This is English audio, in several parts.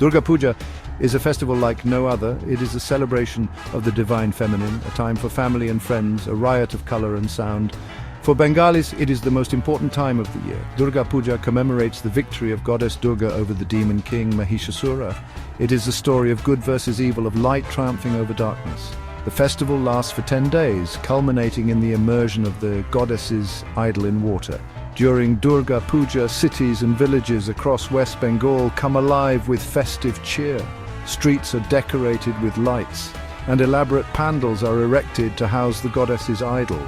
Durga Puja is a festival like no other. It is a celebration of the divine feminine, a time for family and friends, a riot of color and sound. For Bengalis, it is the most important time of the year. Durga Puja commemorates the victory of goddess Durga over the demon king Mahishasura. It is a story of good versus evil, of light triumphing over darkness. The festival lasts for 10 days, culminating in the immersion of the goddess's idol in water. During Durga Puja, cities and villages across West Bengal come alive with festive cheer. Streets are decorated with lights, and elaborate pandals are erected to house the goddess's idol.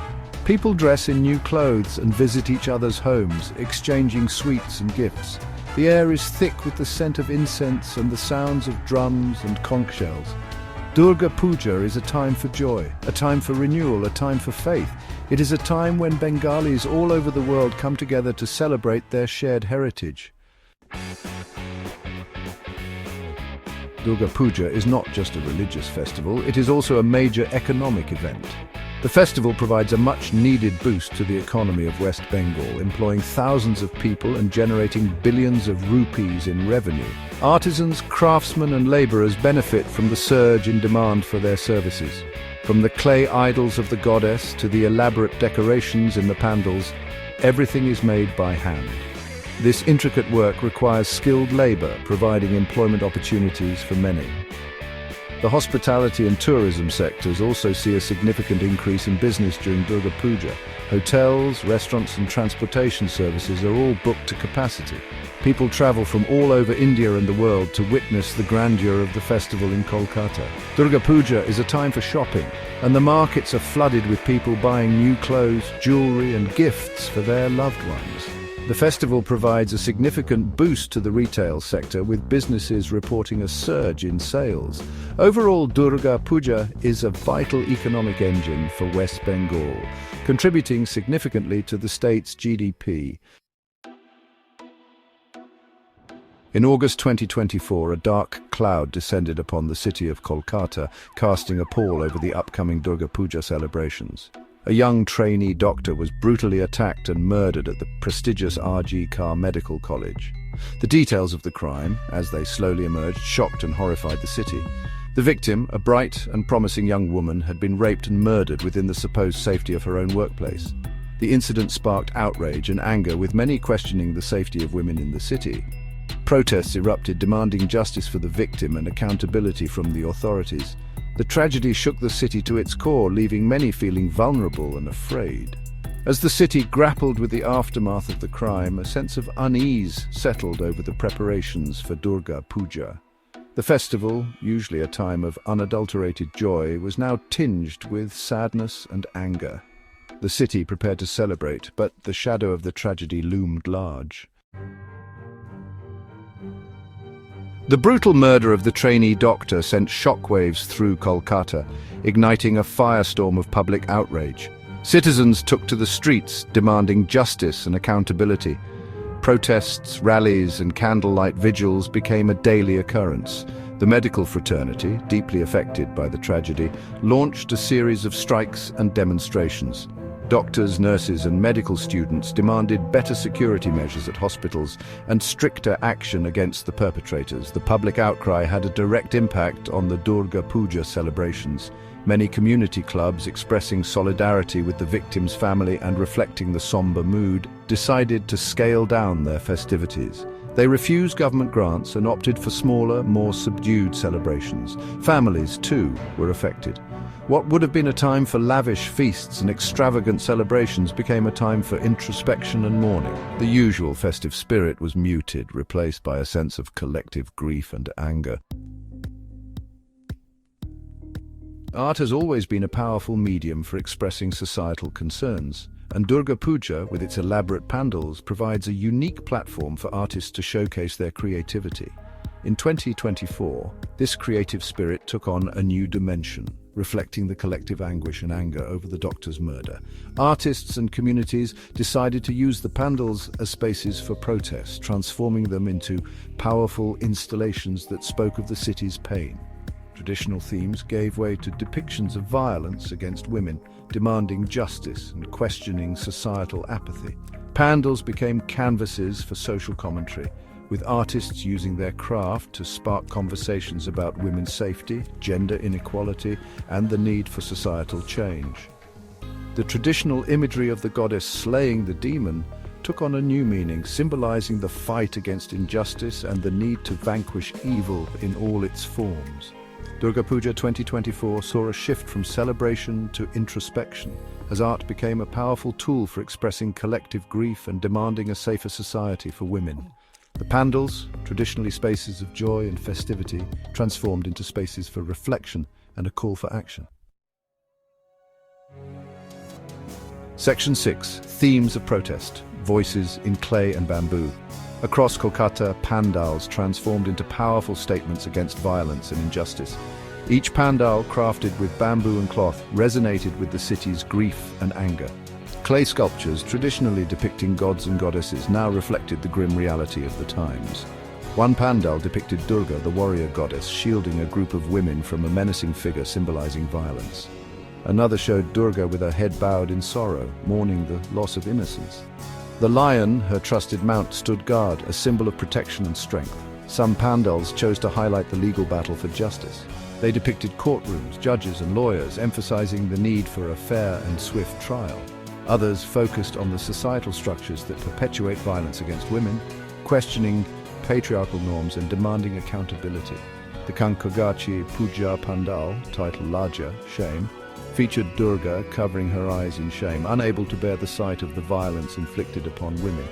People dress in new clothes and visit each other's homes, exchanging sweets and gifts. The air is thick with the scent of incense and the sounds of drums and conch shells. Durga Puja is a time for joy, a time for renewal, a time for faith. It is a time when Bengalis all over the world come together to celebrate their shared heritage. Durga Puja is not just a religious festival, it is also a major economic event. The festival provides a much-needed boost to the economy of West Bengal, employing thousands of people and generating billions of rupees in revenue. Artisans, craftsmen and laborers benefit from the surge in demand for their services. From the clay idols of the goddess to the elaborate decorations in the pandals, everything is made by hand. This intricate work requires skilled labor, providing employment opportunities for many. The hospitality and tourism sectors also see a significant increase in business during Durga Puja. Hotels, restaurants and transportation services are all booked to capacity. People travel from all over India and the world to witness the grandeur of the festival in Kolkata. Durga Puja is a time for shopping, and the markets are flooded with people buying new clothes, jewelry and gifts for their loved ones. The festival provides a significant boost to the retail sector, with businesses reporting a surge in sales. Overall, Durga Puja is a vital economic engine for West Bengal, contributing significantly to the state's GDP. In August 2024, a dark cloud descended upon the city of Kolkata, casting a pall over the upcoming Durga Puja celebrations. A young trainee doctor was brutally attacked and murdered at the prestigious R.G. Kar Medical College. The details of the crime, as they slowly emerged, shocked and horrified the city. The victim, a bright and promising young woman, had been raped and murdered within the supposed safety of her own workplace. The incident sparked outrage and anger, with many questioning the safety of women in the city. Protests erupted, demanding justice for the victim and accountability from the authorities. The tragedy shook the city to its core, leaving many feeling vulnerable and afraid. As the city grappled with the aftermath of the crime, a sense of unease settled over the preparations for Durga Puja. The festival, usually a time of unadulterated joy, was now tinged with sadness and anger. The city prepared to celebrate, but the shadow of the tragedy loomed large. The brutal murder of the trainee doctor sent shockwaves through Kolkata, igniting a firestorm of public outrage. Citizens took to the streets, demanding justice and accountability. Protests, rallies, and candlelight vigils became a daily occurrence. The medical fraternity, deeply affected by the tragedy, launched a series of strikes and demonstrations. Doctors, nurses and medical students demanded better security measures at hospitals and stricter action against the perpetrators. The public outcry had a direct impact on the Durga Puja celebrations. Many community clubs, expressing solidarity with the victim's family and reflecting the somber mood, decided to scale down their festivities. They refused government grants and opted for smaller, more subdued celebrations. Families, too, were affected. What would have been a time for lavish feasts and extravagant celebrations became a time for introspection and mourning. The usual festive spirit was muted, replaced by a sense of collective grief and anger. Art has always been a powerful medium for expressing societal concerns, and Durga Puja, with its elaborate pandals, provides a unique platform for artists to showcase their creativity. In 2024, this creative spirit took on a new dimension, reflecting the collective anguish and anger over the doctor's murder. Artists and communities decided to use the pandals as spaces for protest, transforming them into powerful installations that spoke of the city's pain. Traditional themes gave way to depictions of violence against women, demanding justice and questioning societal apathy. Pandals became canvases for social commentary, with artists using their craft to spark conversations about women's safety, gender inequality, and the need for societal change. The traditional imagery of the goddess slaying the demon took on a new meaning, symbolizing the fight against injustice and the need to vanquish evil in all its forms. Durga Puja 2024 saw a shift from celebration to introspection, as art became a powerful tool for expressing collective grief and demanding a safer society for women. The pandals, traditionally spaces of joy and festivity, transformed into spaces for reflection and a call for action. Section 6. Themes of protest. Voices in clay and bamboo. Across Kolkata, pandals transformed into powerful statements against violence and injustice. Each pandal, crafted with bamboo and cloth, resonated with the city's grief and anger. Clay sculptures, traditionally depicting gods and goddesses, now reflected the grim reality of the times. One pandal depicted Durga, the warrior goddess, shielding a group of women from a menacing figure symbolizing violence. Another showed Durga with her head bowed in sorrow, mourning the loss of innocence. The lion, her trusted mount, stood guard, a symbol of protection and strength. Some pandals chose to highlight the legal battle for justice. They depicted courtrooms, judges and lawyers, emphasizing the need for a fair and swift trial. Others focused on the societal structures that perpetuate violence against women, questioning patriarchal norms and demanding accountability. The Kankagachi Puja Pandal, titled Laja, Shame, featured Durga covering her eyes in shame, unable to bear the sight of the violence inflicted upon women.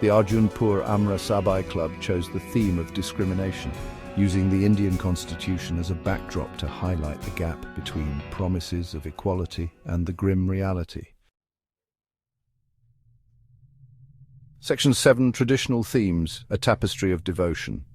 The Arjunpur Amra Sabai Club chose the theme of discrimination, using the Indian constitution as a backdrop to highlight the gap between promises of equality and the grim reality. Section 7. Traditional themes, a tapestry of devotion.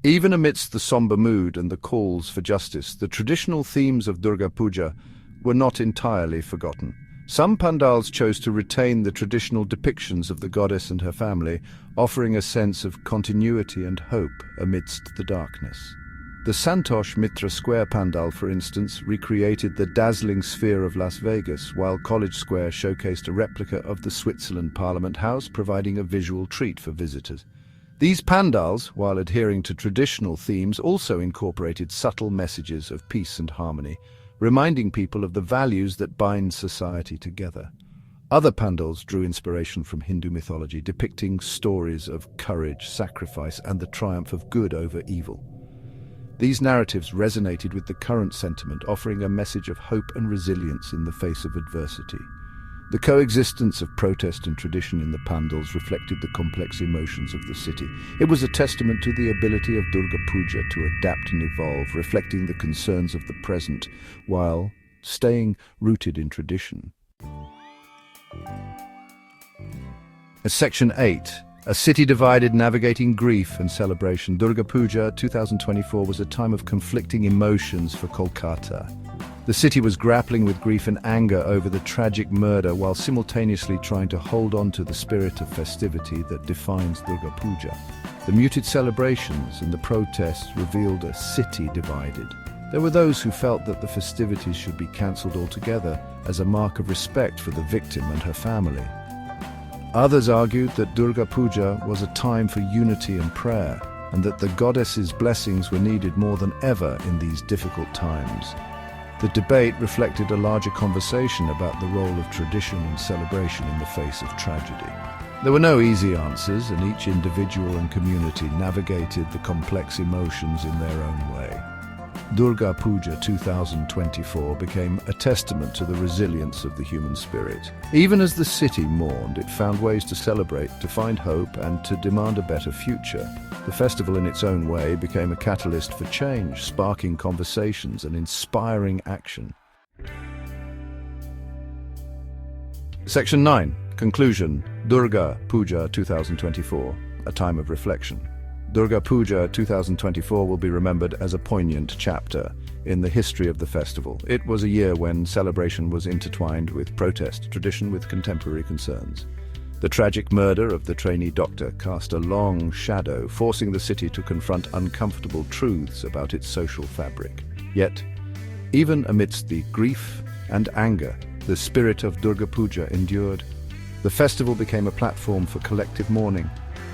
Even amidst the somber mood and the calls for justice, the traditional themes of Durga Puja were not entirely forgotten. Some pandals chose to retain the traditional depictions of the goddess and her family, offering a sense of continuity and hope amidst the darkness. The Santosh Mitra Square Pandal, for instance, recreated the dazzling sphere of Las Vegas, while College Square showcased a replica of the Switzerland Parliament House, providing a visual treat for visitors. These pandals, while adhering to traditional themes, also incorporated subtle messages of peace and harmony, reminding people of the values that bind society together. Other pandals drew inspiration from Hindu mythology, depicting stories of courage, sacrifice, and the triumph of good over evil. These narratives resonated with the current sentiment, offering a message of hope and resilience in the face of adversity. The coexistence of protest and tradition in the pandals reflected the complex emotions of the city. It was a testament to the ability of Durga Puja to adapt and evolve, reflecting the concerns of the present while staying rooted in tradition. Section 8. A city divided, navigating grief and celebration. Durga Puja 2024 was a time of conflicting emotions for Kolkata. The city was grappling with grief and anger over the tragic murder while simultaneously trying to hold on to the spirit of festivity that defines Durga Puja. The muted celebrations and the protests revealed a city divided. There were those who felt that the festivities should be cancelled altogether as a mark of respect for the victim and her family. Others argued that Durga Puja was a time for unity and prayer, and that the goddess's blessings were needed more than ever in these difficult times. The debate reflected a larger conversation about the role of tradition and celebration in the face of tragedy. There were no easy answers, and each individual and community navigated the complex emotions in their own way. Durga Puja 2024 became a testament to the resilience of the human spirit. Even as the city mourned, it found ways to celebrate, to find hope, and to demand a better future. The festival in its own way became a catalyst for change, sparking conversations and inspiring action. Section 9. Conclusion. Durga Puja 2024, a time of reflection. Durga Puja 2024 will be remembered as a poignant chapter in the history of the festival. It was a year when celebration was intertwined with protest, tradition with contemporary concerns. The tragic murder of the trainee doctor cast a long shadow, forcing the city to confront uncomfortable truths about its social fabric. Yet, even amidst the grief and anger, the spirit of Durga Puja endured. The festival became a platform for collective mourning,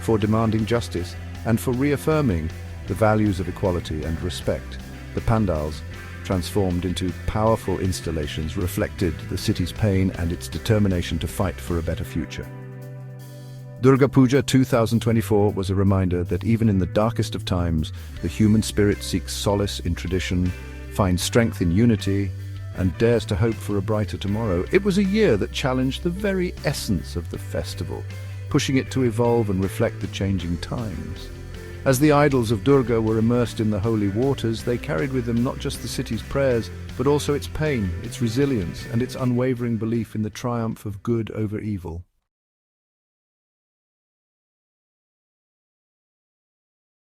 for demanding justice, and for reaffirming the values of equality and respect. The pandals, transformed into powerful installations, reflected the city's pain and its determination to fight for a better future. Durga Puja 2024 was a reminder that even in the darkest of times, the human spirit seeks solace in tradition, finds strength in unity, and dares to hope for a brighter tomorrow. It was a year that challenged the very essence of the festival, pushing it to evolve and reflect the changing times. As the idols of Durga were immersed in the holy waters, they carried with them not just the city's prayers, but also its pain, its resilience, and its unwavering belief in the triumph of good over evil.